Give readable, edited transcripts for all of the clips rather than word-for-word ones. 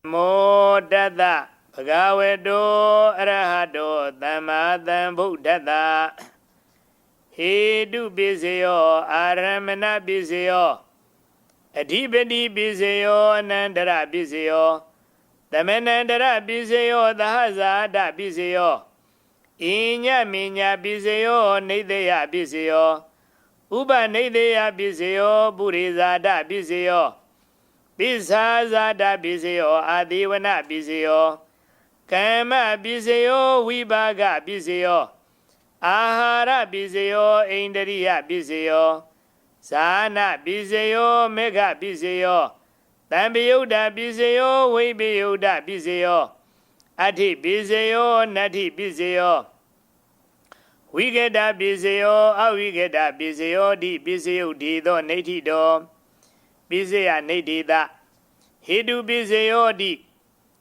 Mo Dada Bhagavato Arahato Dhamma Dhambuddhata Hedu Bisayo Aramana Bisayo Adhipati Bisayo Anandara Bisayo Dhamanandara Bisayo Dahasada Bisayo Inya Minya Bisayo Nidaya Bisayo Uba Nidaya Bisayo Burizada Bisayo Bisazada Bisayo Adivana Bisayo Kama Bisayo Vibaga Bisayo Ahara Bisayo Indriya Bisayo Sana Bisayo Mega Bisayo Tambiyuda Bisayo Vibiyuda Bisayo Ati Bisayo Nati Bisayo Wigeda Bisayo Awigeda Bisayo Di Bisayo Dido Natido Bisaya Natida Hedu Bisayo Di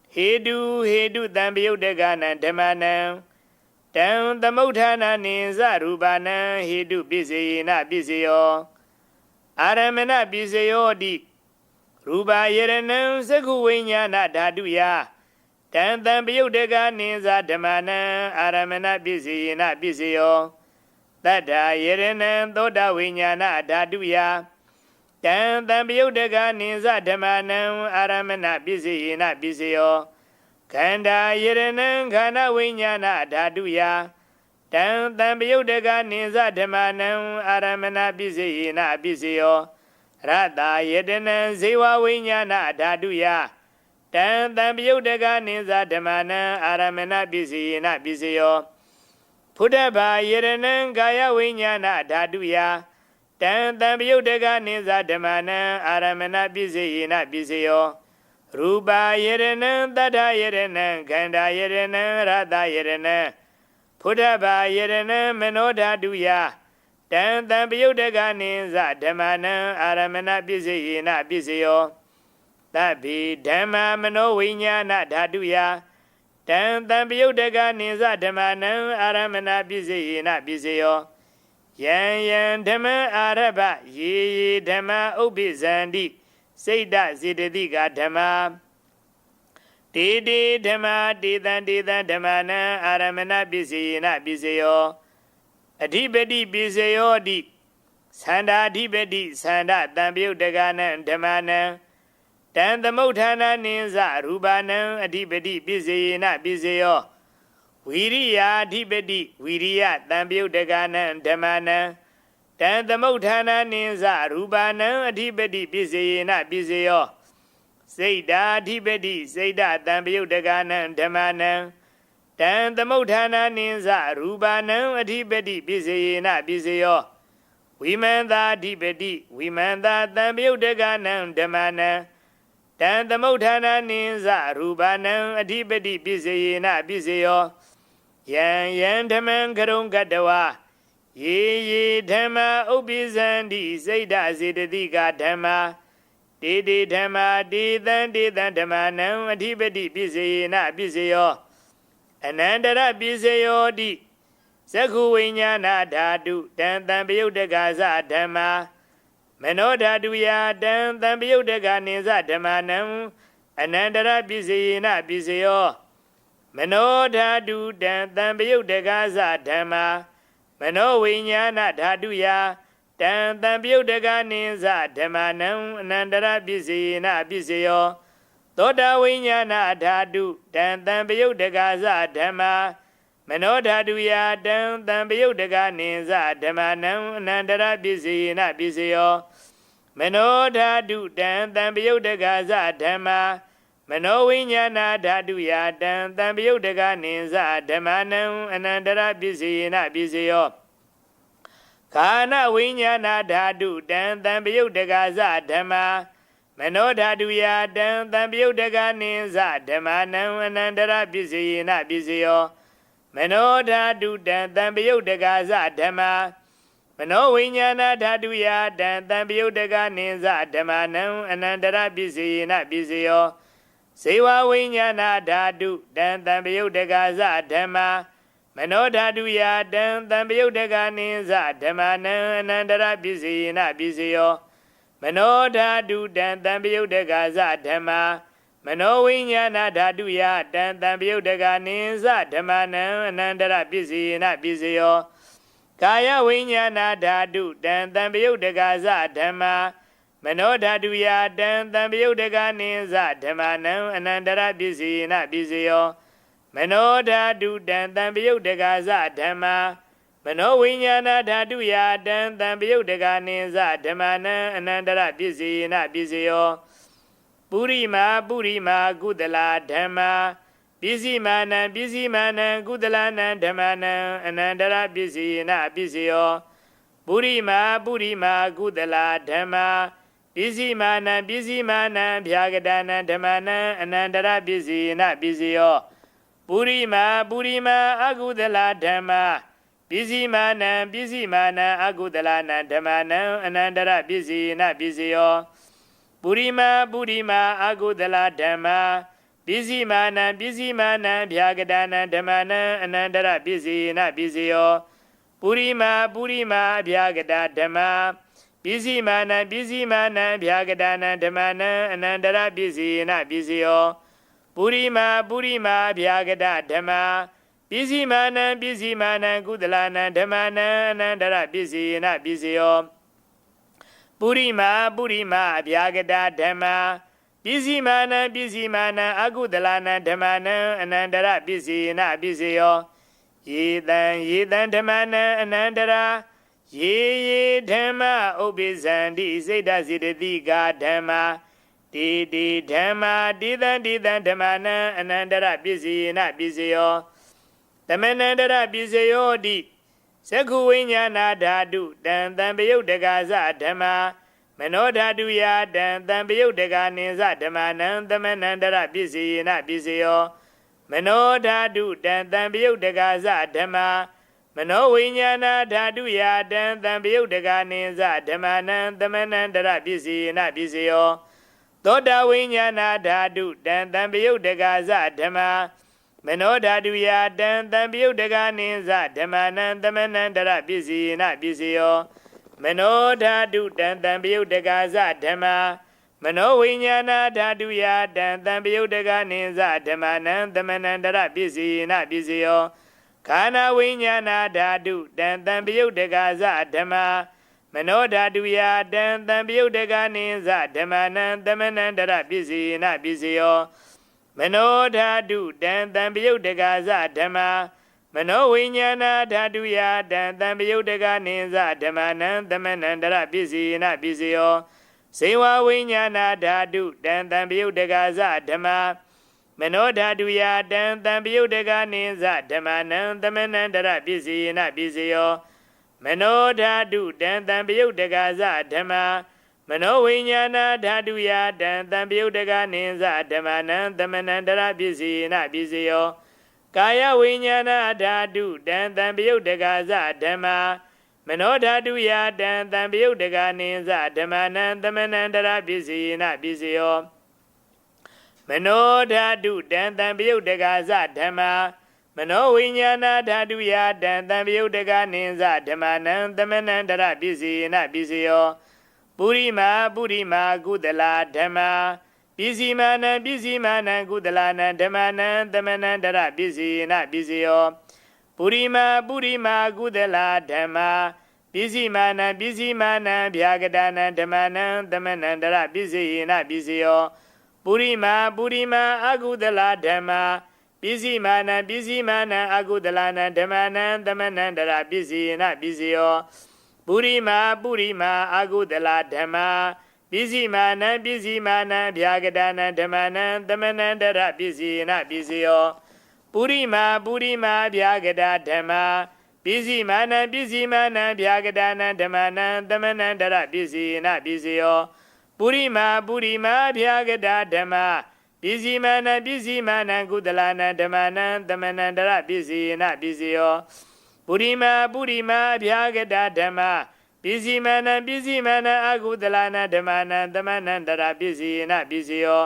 Hedu Tambiyudagana Dhamanam Down the Motana Ninza Rubana Hedu Bisayina Bisayo Aramana Bisayo Di Ruba Yeranam Sakuwinyana Daduya Down the Biodaga Ninza Dhamana Aramana Bisayina Bisayo Dada Yeranam Doda Winyana Daduya Down the Biodaga Ninza Dhamanam Aramana Bisayina Bisayo Kanda Yeranam Kana Winyana Daduya Down the Biodaga Ninza Dhamanam Aramana Bisayina Bisayo Rada Yedanam Zewa Winyana Daduya Down the Biodaga Ninza Dhamana Aramana Bisayina Bisayo Pudaba Yeranam Gaya Winyana Daduya Down the Biodaga Ninza Dhamana Aramana Bisayina Bisayo Ruba Yeranam Dada Yeranam Kanda Yeranam Rada Yeranam Pudaba Yeranam Manoda Duya Down the Biodaga Ninza Dhamana Aramana Bisayina Bisayo Tabi Dhamma Mano Vinyana Daduya Down the Biodaga Ninza Dhamana Aramana Bisayina Bisayo Yan Dhamma Araba Ye Dhamma Ubizandi Seda Zidadiga Dhamma Didi Dhamma Didan Dhamana Aramana Bisayina Bisayo Adhipati Bisayo Di Sanda Adhipati Sanda Tambiyudagana Dhamana Dan the Motana Ninza Rubana Adhipati Bisayina Bisayo Viriya Adhipati Viriya Tambiyudagana Dhamana Dan the Motana Ninza Rubana Adhipati Bisayina Bisayo Seda Adhipati Seda Tambiyudagana Dhamana Dan the Motana Ninza Rubana Adhipati Bisayina Bisayo Vimanda Adhipati Vimanda Tambiyudagana Dhamana Dan the Motana Ninza Rubana Adhipati Bisayina Bisayo Yan Dhaman Karung Gadawa Ye Dhamma Ubizandi Seda Zidadiga Dhamma Didi Dhamma Didan Dhamanam Adhipati Bisayina Bisayo Anandara Bisayo Di Sakuwinyana Dhatu Dan Tambiyudagaza Dhamma Manodaduya Dan Tambiyudaga Ninza Dhamanam Anandara Bisayina Bisayo Manodhatu Dan Tambiyudagaza Dhamma Mano Vinyana Dhaduya Dan Tambiyudaga Ninza Dhamanam Anandara Bisayina Bisayo Toda Vinyana Dhatu Dan Tambiyudagaza Dhamma Manodhaduya Dan Tambiyudaga Ninza Dhamanam Anandara Bisayina Bisayo Manodhatu Dan Tambiyudagaza Dhamma Mano Vinyana Dhaduya Dan Tambiyudaga Ninza Dhamanam Anandara Bisayina Bisayo Kana Vinyana Dhatu Dan Tambiyudagaza Dhamma Manodhaduya Dan Tambiyudaga Ninza Dhamanam Anandara Bisayina Bisayo Manodhatu Dan Tambiyudagaza Dhamma Mano Vinyana Dhaduya Dan Tambiyudaga Ninza Dhamanam Anandara Bisayina Bisayo Sewa Vinyana Dhatu Dan Tambiyudagaza Dhamma Manodhaduya Dan Tambiyudaga Ninza Dhamanam Anandara Bisayina Bisayo Manodhatu Dan Tambiyudagaza Dhamma မနောဝိညာဏဓာတုယတံတံပယုတ်တကနိသဓမ္မနံအနန္တရပစ္စယေနပစ္စယောကာယဝိညာဏဓာတုတံတံပယုတ်တကသဓမ္မာမနောဓာတုယတံတံပယုတ်တကနိသဓမ္မနံအနန္တရပစ္စယေနပစ္စယောမနောဓာတုတံတံပယုတ်တကသဓမ္မာမနောဝိညာဏဓာတုယတံတံပယုတ်တကနိသဓမ္မနံအနန္တရပစ္စယေနပစ္စယောပုရိမာကုသလာဓမ္မာပစ္စည်းမာနံကုသလနံဓမ္မနံအနန္တရပစ္စယေနပစ္စယောပုရိမာကုသလာဓမ္မာပစ္စည်းမာနံဗျာဂဒနံဓမ္မနံအနန္တရပစ္စယေနပစ္စယောပုရိမာအကုသလာဓမ္မာပစ္စည်းမာနံအကုသလနံဓမ္မနံအနန္တရပစ္စယေနပစ္စယောပုရိမာအကုသလဓမ္မာပစ္စည်းမာနံဗျာဂဒနံဓမ္မနံအနန္တရပစ္စယေနပစ္စယောပုရိမာဗျာဂဒဓမ္မာပစ္စည်းမာနံဗျာဂဒနံဓမ္မနံအနန္တရပစ္စယေနပစ္စယောပုရိမာဗျာဂဒဓမ္မာပစ္စည်းမာနံကုသလနံဓမ္မနံအနန္တရပစ္စယေနပစ္စယောပုရိမာဗျာဂဒဓမ္မာပစ္စည်းမာနံအကုသလနံဓမ္မနံအနန္တရပစ္စယေနပစ္စယောယေတံဓမ္မနံအနန္တရာယေဓမ္မဥပ္ပိဇန္တိစိတ်တစေတသိကာဓမ္မာတေဓမ္မာတေတံဓမ္မနံအနန္တရပစ္စယေနပစ္စယောဓမ္မနန္တရပစ္စယောတိသက္ခုဝိညာဏဓာတုတံတံပယုတ်တကသဓမ္မာမနောဓာတုယတံတံပယုတ်တကနိသဓမ္မနံသမနန္တရပစ္စယေနပစ္စယောမနောဓာတုတံတံပယုတ်တကသဓမ္မာမနောဝိညာဏဓာတုယတံတံပယုတ်တကနိသဓမ္မနံသမနန္တရပစ္စယေနပစ္စယောသောတာဝိညာဏဓာတုတံတံပယုတ်တကသဓမ္မာမနောဓာတုယတံတံပယုတ်တကနိသဓမ္မနံသမနန္တရပစ္စယေနပစ္စယောမနောဓာတုတံတံပယုတ်တကသဓမ္မာမနောဝိညာဏဓာတုယတံတံပယုတ်တကနိသဓမ္မနံသမနန္တရပစ္စယေနပစ္စယောခန္ဓာဝိညာဏဓာတုတံတံပယုတ်တကသဓမ္မာမနောဓာတုယတံတံပယုတ်တကနိသဓမ္မနံသမနန္တရပစ္စယေနပစ္စယောမနောဓာတုတံတံပယုတ်တကသဓမ္မာမနောဝိညာဏဓာတုယတံတံပယုတ်တကနိသဓမ္မနံသမနန္တရပစ္စယေနပစ္စယောဇေဝဝိညာဏဓာတုတံတံပယုတ်တကသဓမ္မာမနောဓာတုယတံတံပယုတ်တကနိသဓမ္မနံသမနန္တရပစ္စယေနပစ္စယောမနောဓာတုတံတံပယုတ်တကသဓမ္မာမနောဝိညာဏဓာတုယတံတံပယုတ်တကနိသဓမ္မနံသမနန္တရပစ္စယေနပစ္စယောကာယဝိညာဏဓာတုတံတံပယုတ်တကသဓမ္မာမနောဓာတုယတံတံပယုတ်တကနိသဓမ္မနံသမနန္တရပစ္စယေနပစ္စယောမနောဓာတုတံတံပယုတ်တကသဓမ္မာမနောဝိညာဏဓာတုယတံတံပယုတ်တကနိသဓမ္မနံသမနန္တရပစ္စယေနပစ္စယောပုရိမာကုသလာဓမ္မာပစ္စည်းမာနံကုသလနံဓမ္မနံသမနန္တရပစ္စယေနပစ္စယောပုရိမာကုသလာဓမ္မာပစ္စည်းမာနံဗျာဂဒနံဓမ္မနံသမနန္တရပစ္စယေနပစ္စယောပုရိမာအကုသလာဓမ္မာပစ္စည်းမာနံအကုသလနံဓမ္မနံသမနန္တရပစ္စယေနပစ္စယောပုရိမာအကုသလာဓမ္မာပစ္စည်းမာနံဗျာဂဒနံဓမ္မနံသမနန္တရပစ္စယေနပစ္စယောပုရိမာဗျာဂဒဓမ္မာပစ္စည်းမာနံဗျာဂဒနံဓမ္မနံသမနန္တရပစ္စယေနပစ္စယောပုရိမာဗျာဂဒဓမ္မာပစ္စည်းမာနံကုသလနံဓမ္မနံသမနန္တရပစ္စယေနပစ္စယောပုရိမာဗျာဂဒဓမ္မာပစ္စည်းမာနံအကုသလနံဓမ္မနံသမနန္တရပစ္စယေနပစ္စယော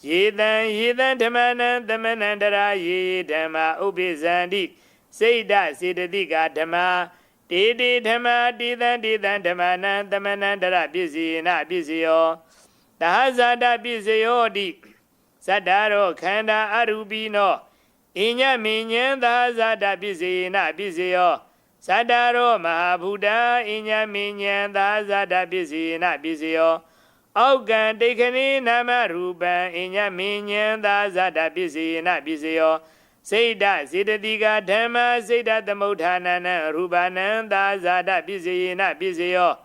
ယေတံဓမ္မနံသမနန္တရာယေဓမ္မာဥပ္ပိဇန္တိစိတ်တစေတသိကာဓမ္မာတေဓမ္မာတေတံဓမ္မနံသမနန္တရပစ္စယေနပစ္စယောသဟဇာတပစ္စယောတိ Sadaro Khanda Arubino Inya Minyanda Zada Bizina Bizio Sadaro Mahabuddha Inya Minyanda Zada Bizina Bizio Augan Dekani Nama Ruban Inya Minyanda Zada Bizina Bizio Seda Zidadiga Dhamma Seda Damodhanana Rubananda Zada Bizina Bizio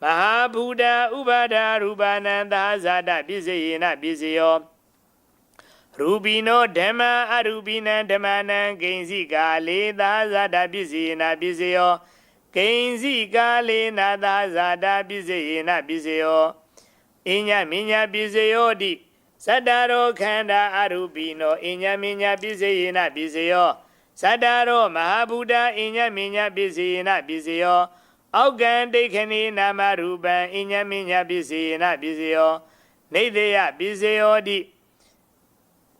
Mahabuddha Ubada Rubananda Zada Bizina Bizio Rubino Dhamma Arubina Dhammana Gainzi Gale Zada Bizina Bizio Gainzi Gale Nada Zada Bizina Bizio Inya Minya Bizio Di Sadaro Khanda Arubino Inya Minya Bizina Bizio Sadaro Mahabuddha Inya Minya Bizina Bizio Augan Dekani Nama Ruban Inya Minya Bizina Bizio Nedeya Bizio Di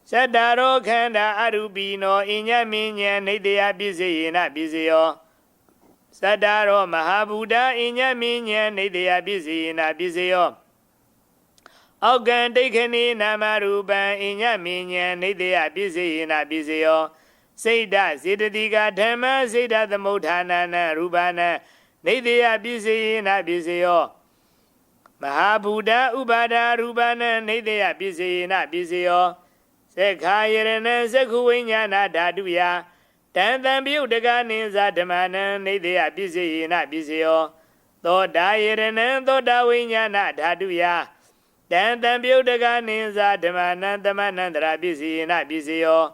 Sadaro Khanda Arubino Inya Minya Nedeya Bizina Bizio Sadaro Mahabuddha Inya Minya Nedeya Bizina Bizio Augan Dekani Nama Ruban Inya Minya Nedeya Bizina Bizio Seda Zidadiga Dhamma Seda Damodhanana Rubana Nedeya Bizina Bizio Mahabuddha Ubada Rubana Nedeya Bizina Bizio Sekhayarana Sekhuvinyana Dhaduya Tantambiyudaga Ninza Dhammana Nedeya Bizina Bizio Thodayarana Thodavinyana Dhaduya Tantambiyudaga Ninza Dhammana Dhammanandara Bizina Bizio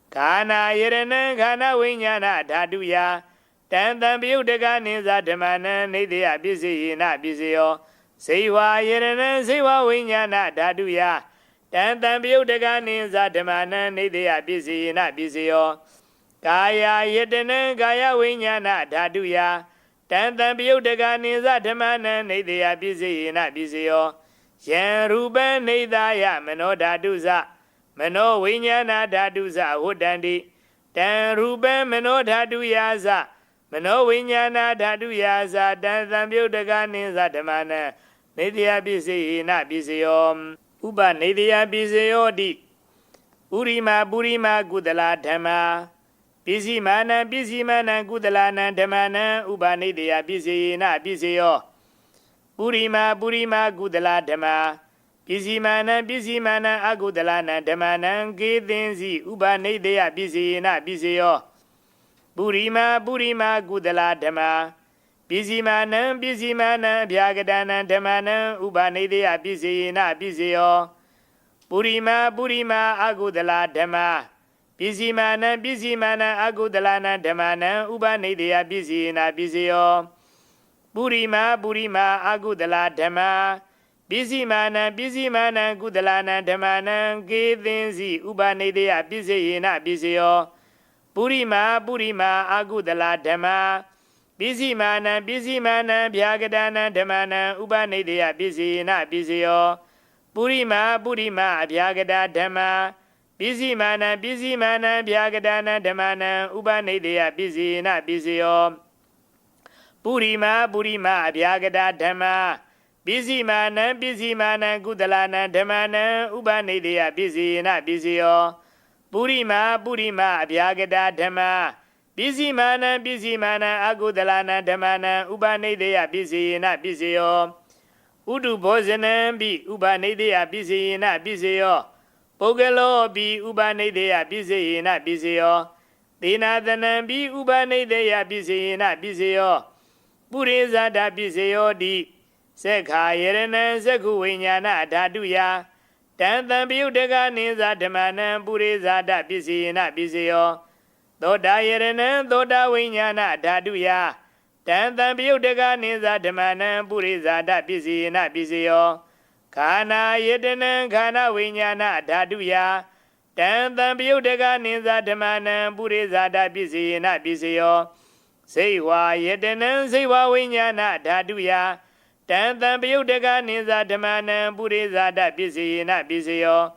Kana Yarana Kana Vinyana Dhaduya Tantambiyudaga Ninza Dhammana Nedeya Bizina Bizio Sewa Yarana Sewa Vinyana Dhaduya Tantambiyudaga Ninza Dhammana Nedeya Bizina Bizio Kaya Yedana Kaya Vinyana Dhaduya Tantambiyudaga Ninza Dhammana Nedeya Bizina Bizio Yan Ruban Nedaya Mano Dhaduza Mano Vinyana Dhaduza Hudandi Tan Ruban Mano Dhaduyaza Mano Vinyana Dhaduyaza Tantambiyudaga Ninza Dhammana Nedeya Bizina Bizio Uba Nedeya Bizio Di Urima Burima Gudala Dhamma Bizimana Bizimana Gudalana Dhammana Uba Nedeya Bizina Bizio Burima Burima Gudala Dhamma Bizimana Bizimana Agudalana Dhammana Gedinzi Uba Nedeya Bizina Bizio Burima Burima Gudala Dhamma Bizimana Bizimana Bhyagadana Dhammana Uba Nedeya Bizina Bizio Burima Burima Agudala Dhamma Bizimana Bizimana Agudalana Dhammana Uba Nedeya Bizina Bizio Burima Burima Agudala Dhamma Bizimana Bizimana Gudalana Dhammana Gedinzi Uba Nedeya Bizina Bizio Burima Burima Agudala Dhamma Bizimana Bizimana Bhyagadana Dhammana Uba Nedeya Bizina Bizio Burima Burima Bhyagada Dhamma Bizimana Bizimana Bhyagadana Dhammana Uba Nedeya Bizina Bizio Burima Burima Bhyagada Dhamma Bizimana Bizimana Gudalana Dhammana Uba Nedeya Bizina Bizio Burima Burima Bhyagada Dhamma Bizimana Bizimana Agudalana Dhammana Uba Nedeya Bizina Bizio Udu Bhojanam Bi Uba Nedeya Bizina Bizio Pogalo Bi Uba Nedeya Bizina Bizio Dinadanam Bi Uba Nedeya Bizina Bizio Purizada Bizio Di Sekhayarana Sekhuvinyana Dhaduya Tantambiyudaga Ninza Dhammana Purizada Bizina Bizio Thodayarana Thodavinyana Dhaduya Tantambiyudaga Ninza Dhammana Purizada Bizina Bizio Kana Yedana Kana Vinyana Dhaduya Tantambiyudaga Ninza Dhammana Purizada Bizina Bizio Sewa Yedana Sewa Vinyana Dhaduya Tantambiyudaga Ninza Dhammana Purizada Bizina Bizio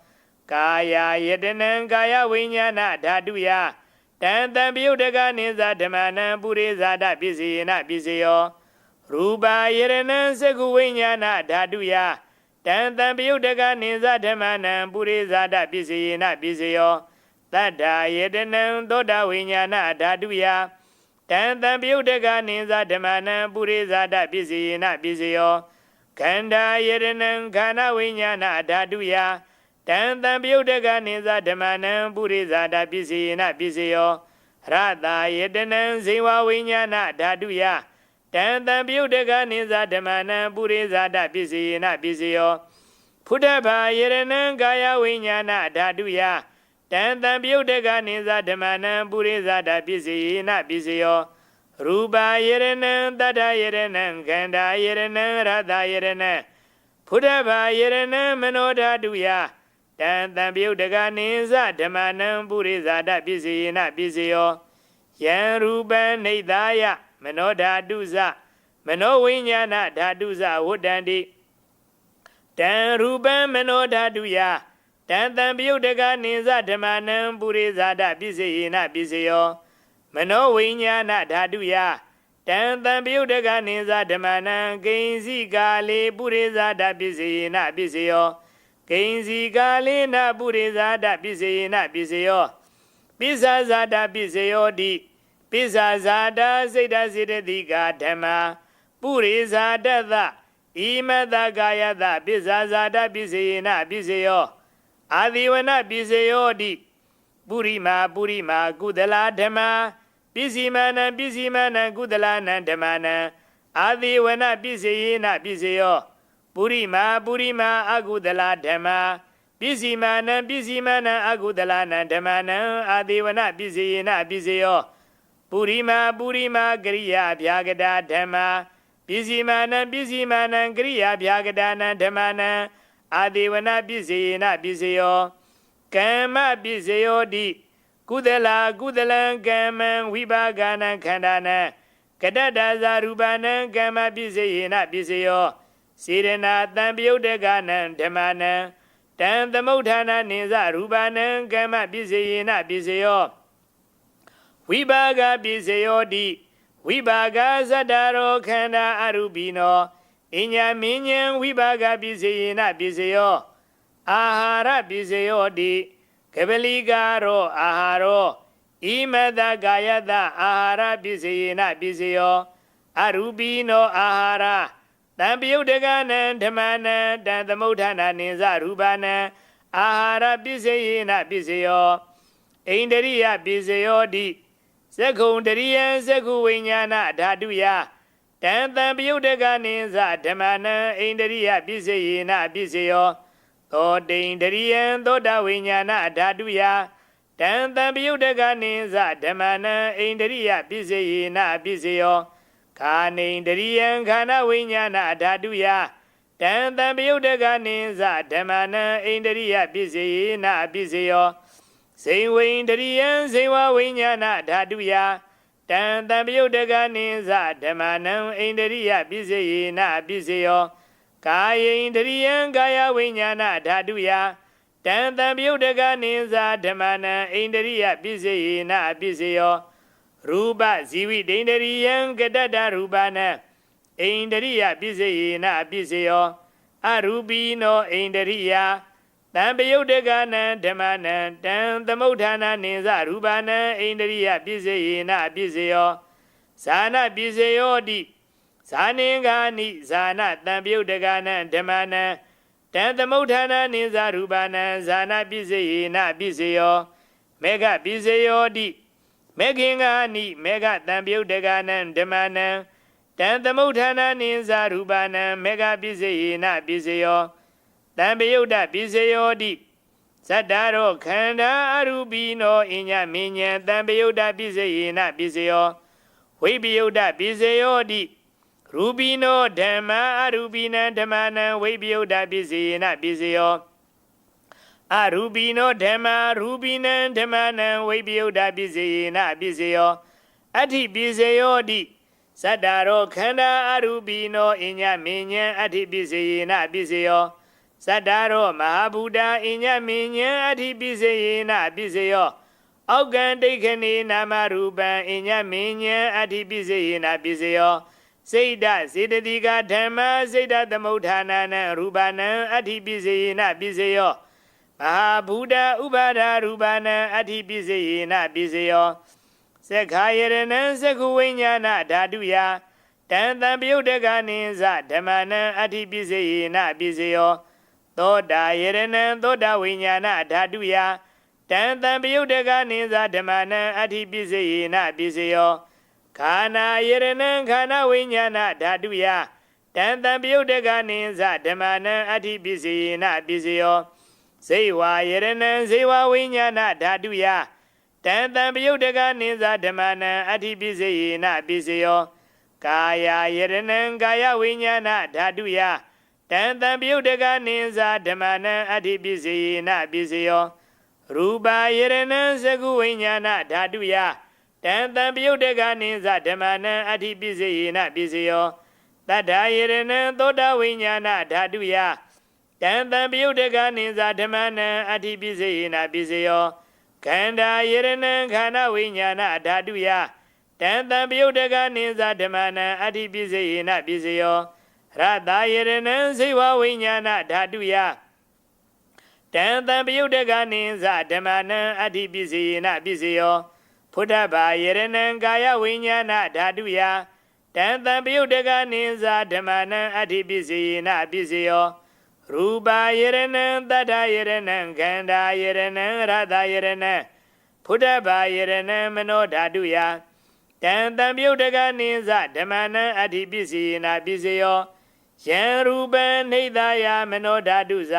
Kaya Yedana Kaya Vinyana Dhaduya Tantambiyudaga Ninza Dhammana Purizada Bizina Bizio Ruba Yarana Sekhuvinyana Dhaduya တံတံပယုတ်တကနိသဓမ္မနံပုရိဇာတပစ္စယေနပစ္စယောတတ္ထာယေတနံသောတာဝိညာဏဓာတုယတံတံပယုတ်တကနိသဓမ္မနံပုရိဇာတပစ္စယေနပစ္စယောခန္ဓာယေတနံခန္ဓာဝိညာဏဓာတုယတံတံပယုတ်တကနိသဓမ္မနံပုရိဇာတပစ္စယေနပစ္စယောရတာယေတနံဇေဝဝိညာဏဓာတုယတံတံပယုတ်တကနိသဓမ္မနံပုရိဇာတပစ္စယေနပစ္စယောဖုဒ္ဓဘာယေရဏံကာယဝိညာဏဓာတုယတံတံပယုတ်တကနိသဓမ္မနံပုရိဇာတပစ္စယေနပစ္စယောရူပယေရဏံတတ္ထယေရဏံခန္ဓာယေရဏံရတယေရဏံဖုဒ္ဓဘာယေရဏံမနောဓာတုယတံတံပယုတ်တကနိသဓမ္မနံပုရိဇာတပစ္စယေနပစ္စယောယံရူပံနေသာယမနောဓာတုဇမနောဝိညာဏဓာတုဇဝတ္တန္တိတံရူပံမနောဓာတုယတံတံပယုတ်တကနိသဓမ္မနံပုရိဇာတပစ္စယေနပစ္စယောမနောဝိညာဏဓာတုယတံတံပယုတ်တကနိသဓမ္မနံကိဉ္စီကာလေပုရိဇာတပစ္စယေနပစ္စယောကိဉ္စီကာလေနပုရိဇာတပစ္စယေနပစ္စယောပိစ္ဆာဇာတပစ္စယောတိပိစ္ဆာဇာတစိတ်တစေတသိကာဓမ္မာပုရိဇာတသဣမတကာယတပိစ္ဆာဇာတပစ္စယေနပစ္စယောအာဒီဝနပစ္စယောတိပုရိမာကုသလာဓမ္မာပစ္စည်းမာနံကုသလာနံဓမ္မာနံအာဒီဝနပစ္စယေနပစ္စယောပုရိမာအကုသလာဓမ္မာပစ္စည်းမာနံအကုသလာနံဓမ္မာနံအာဒီဝနပစ္စယေနပစ္စယောပုရိမာကရိယာဗျာကတာဓမ္မာပစ္စည်းမာနံကရိယာဗျာကတာနံဓမ္မာနံအာဒီဝနပစ္စယေနပစ္စယောကမ္မပစ္စယောတိကုသလံကမ္မံဝိပါကနံခန္ဓာနံကတ္တဒါဇာရူပနံကမ္မပစ္စယေနပစ္စယောစေရနာတံပယုတ်တကနံဓမ္မနံတံသမုဋ္ဌာနာနိသရူပနံကမ္မပစ္စယေနပစ္စယောဝိပါကပစ္စယောတိဝိပါကသတ္တရောခန္ဓာအရူပိနောအညမင်းညံဝိပါကပစ္စယေနပစ္စယောအာဟာရပစ္စယောတိကပလိကာရောအာဟာရောဣမတကာယတအာဟာရပစ္စယေနပစ္စယောအရူပိနောအာဟာရတံပယုတ်တကနံဓမ္မနံတံသမုဋ္ဌာနာနိသရူပနံအာဟာရပစ္စယေနပစ္စယောဣန္ဒရိယပစ္စယောတိသက္ခုံတရိယံသက္ခုဝိညာဏဓာတုယတံတံပယုတ်တကနိသဓမ္မနံဣန္ဒရိယပစ္စယေနပစ္စယောသောတိန္ဒရိယံသောတာဝိညာဏဓာတုယတံတံပယုတ်တကနိသဓမ္မနံဣန္ဒရိယပစ္စယေနပစ္စယောခာနိန္ဒရိယံခန္ဓာဝိညာဏဓာတုယတံတံပယုတ်တကနိသဓမ္မနံဣန္ဒရိယပစ္စယေနပစ္စယောဇိဝိန္ဒရိယံဇေဝဝိညာဏဓာတုယတံတံပယုတ်တကနိသဓမ္မနံဣန္ဒရိယပစ္စယေနပစ္စယောကာယိန္ဒရိယံကာယဝိညာဏဓာတုယတံတံပယုတ်တကနိသဓမ္မနံဣန္ဒရိယပစ္စယေနပစ္စယောရူပဇီဝိဒိန္ဒရိယံကတ္တရူပနံဣန္ဒရိယပစ္စယေနပစ္စယောအရူပိနောဣန္ဒရိယတံပယုတ်တကနံဓမ္မနံတံသမုဋ္ဌာနာနိသရူပနံဣန္ဒရိယပစ္စယေနပစ္စယောဇာနပစ္စယောတိဇာနင်္ဂာနိဇာနတံပယုတ်တကနံဓမ္မနံတံသမုဋ္ဌာနာနိသရူပနံဇာနပစ္စယေနပစ္စယောမေဃပစ္စယောတိမေခင်္ဂာနိမေဃတံပယုတ်တကနံဓမ္မနံတံသမုဋ္ဌာနာနိသရူပနံမေဃပစ္စယေနပစ္စယောတံပယုတ်တပစ္စယောတိဇတ္တရောခန္ဓာအရူပိနောအညမင်းညံတံပယုတ်တပစ္စယေနပစ္စယောဝိပယုတ်တပစ္စယောတိရူပိနောဓမ္မာအရူပိနံဓမ္မနံဝိပယုတ်တပစ္စယေနပစ္စယောအရူပိနောဓမ္မာရူပိနံဓမ္မနံဝိပယုတ်တပစ္စယေနပစ္စယောအဋ္ဌိပစ္စယောတိဇတ္တရောခန္ဓာအရူပိနောအညမင်းညံအဋ္ဌိပစ္စယေနပစ္စယောဇတ္တရောမဟာဗုဒ္ဓအညမင်းညံအဋ္ဌိပစ္စယေနပစ္စယောအောက်ကံဒိဋ္ဌနေနာမရူပံအညမင်းညံအဋ္ဌိပစ္စယေနပစ္စယော စိတ်ဓာစေတသိကဓမ္မစိတ်ဓာသမုဋ္ဌာနာနံရူပနံအဋ္ဌိပိစေယနပိစေယောမဟာဘူတဥပါဒရူပနံအဋ္ဌိပိစေယနပိစေယောသက္ခာယရဏံသက္ခုဝိညာဏဓာတုယတံတံပယုတ်တကနိသဓမ္မနံအဋ္ဌိပိစေယနပိစေယောသောတာယရဏံသောတာဝိညာဏဓာတုယတံတံပယုတ်တကနိသဓမ္မနံအဋ္ဌိပိစေယနပိစေယောခန္ဓာယရဏံခန္ဓာဝိညာဏဓာတုယတံတံပယုတ်တကနိသဓမ္မနံအဋ္ဌိပိစေယနပိစေယောဇေဝယရဏံဇေဝဝိညာဏဓာတုယတံတံပယုတ်တကနိသဓမ္မနံအဋ္ဌိပိစေယနပိစေယောကာယယရဏံကာယဝိညာဏဓာတုယတံတံပယုတ်တကနိသဓမ္မနံအဋ္ဌိပိစေယနပိစေယောရူပယရဏံသက္ခုဝိညာဏဓာတုယတံတံပယုတ်တကနိသဓမ္မနံအဋ္ဌိပိစေယနပိစေယောတတ္ထာယရဏံသောတာဝိညာဏဓာတုယတံတံပယုတ်တကနိသဓမ္မနံအဋ္ဌိပိစေယနပိစေယောခန္ဓာယရဏံခန္ဓာဝိညာဏဓာတုယတံတံပယုတ်တကနိသဓမ္မနံအဋ္ဌိပိစေယနပိစေယောရတယရဏံဇေဝဝိညာဏဓာတုယတံတံပယုတ်တကနိသဓမ္မနံအဋ္ဌိပိစေယနပိစေယောဖုဒ္ဓဘာယရဏံကာယဝိညာဏဓာတုယတံတံပယုတ်တကနိသဓမ္မနံအဋ္ဌိပိစေယနပိစေယောရူပယရဏံတတ္ထယရဏံခန္ဓာယရဏံရတယရဏံဖုဒ္ဓဘာယရဏံမနောဓာတုယတံတံပယုတ်တကနိသဓမ္မနံအဋ္ဌိပိစေယနပိစေယောယံရူပံနေသယမနောဓာတုဇ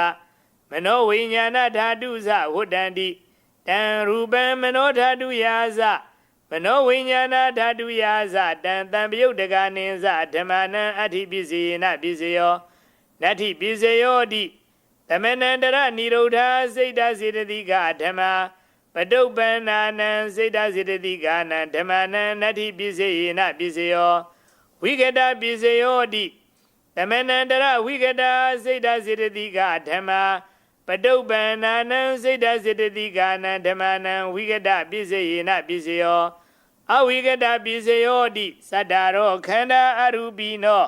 မနောဝိညာဏဓာတုဇဝတ္တန္တိတံရူပံမနောဓာတုယာဇမနောဝိညာဏဓာတုယာဇတံတံပယုတ်တကနိသဓမ္မနံအဋ္ဌိပိစေယနပိစေယောနတ္ထိပိစေယောတိသမဏန္တရနိရုဒ္ဓစိတ်တစေတသိကဓမ္မပတုပ္ပန္နာနံစိတ်တစေတသိကနံဓမ္မနံနတ္ထိပိစေယနပိစေယောဝိကတပိစေယောတိသမဏန္တရဝိကတစိတ်တစေတသိကဓမ္မပတုပ္ပန္နာနံစိတ်တစေတသိကနံဓမ္မနံဝိကတပိစေယနပိစေယောအဝိကတပိစေယောတိသတ္တရောခန္ဓာအရူပိနော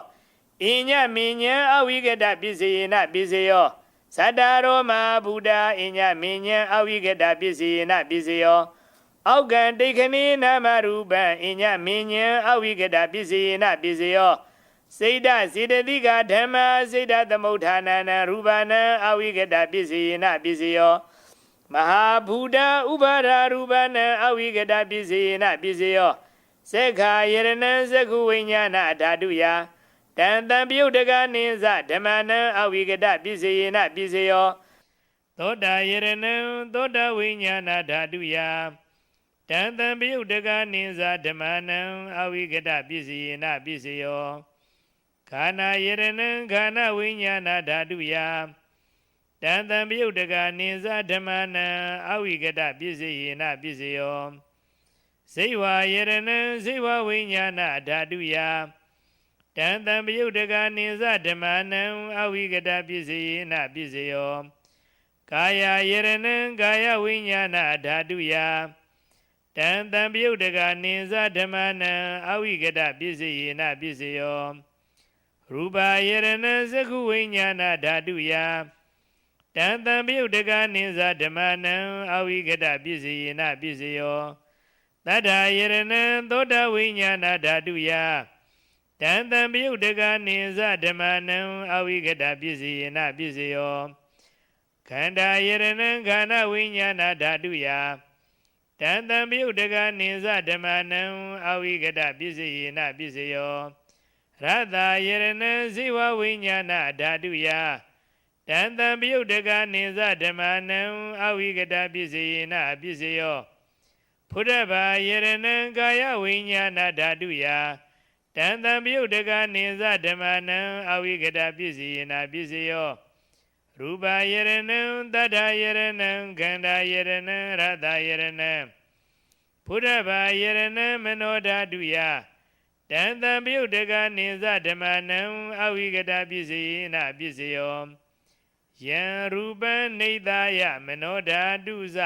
အညမဉ္ဇအဝိကတပိစေယနပိစေယောသတ္တရောမဘုဒ္ဓအညမဉ္ဇအဝိကတပိစေယနပိစေယောအောက်ကံတိခဏိနာမရူပံအညမဉ္ဇအဝိကတပိစေယနပိစေယောစိတ်ဓာစေတသိကဓမ္မစိတ်ဓာသမုဋ္ဌာနာနံရူပနံအဝိကတပိစေယနပိစေယောမဟာဘူတဥပါဒရူပနံအဝိကတပိစေယနပိစေယောသက္ခာယရဏံသက္ခုဝိညာဏဓာတုယတံတံပယုတ်တကနိသဓမ္မနံအဝိကတပိစေယနပိစေယောသောတာယရဏံသောတာဝိညာဏဓာတုယတံတံပယုတ်တကနိသဓမ္မနံအဝိကတပိစေယနပိစေယောခန္ဓာယရဏံခန္ဓာဝိညာဏဓာတုယတံတံပယုတ်တကနိသဓမ္မနံအဝိကတပိစေယနပိစေယောဇေဝယရဏံဇေဝဝိညာဏဓာတုယတံတံပယုတ်တကနိသဓမ္မနံအဝိကတပိစေယနပိစေယောကာယယရဏံကာယဝိညာဏဓာတုယတံတံပယုတ်တကနိသဓမ္မနံအဝိကတပိစေယနပိစေယောရူပယရဏံသက္ခုဝိညာဏဓာတုယတံတံပယုတ်တကနိသဓမ္မနံအဝိကတပိစေယနပိစေယောတတ္ထာယရဏံသောတာဝိညာဏဓာတုယတံတံပယုတ်တကနိသဓမ္မနံအဝိကတပိစေယနပိစေယောခန္ဓာယရဏံခန္ဓာဝိညာဏဓာတုယတံတံပယုတ်တကနိသဓမ္မနံအဝိကတပိစေယနပိစေယောရတယရဏံဇေဝဝိညာဏဓာတုယတံတံပယုတ်တကနိသဓမ္မနံအဝိကတပိစေယနပိစေယောဖုဒ္ဓဘာယရဏံကာယဝိညာဏဓာတုယတံတံပယုတ်တကနိသဓမ္မနံအဝိကတပိစေယနပိစေယောရူပယရဏံတတ္ထယရဏံခန္ဓာယရဏံရတယရဏံဖုဒ္ဓဘာယရဏံမနောဓာတုယတံတံပယုတ်တကနိသဓမ္မနံအဝိကတပိစေယနပိစေယောယံရူပံနေသယမနောဓာတုဇ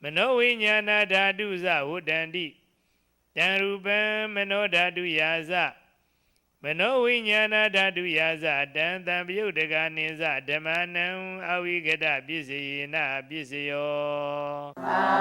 မနောဝိညာဏဓာတုဇဝတ္တန္တိတံရူပံမနောဓာတုယာဇ မနောဝိညာဏဓာတုယာဇတံတံပယုတ်တကနိဇဓမ္မနံအဝိကတပစ္စယေနပစ္စယော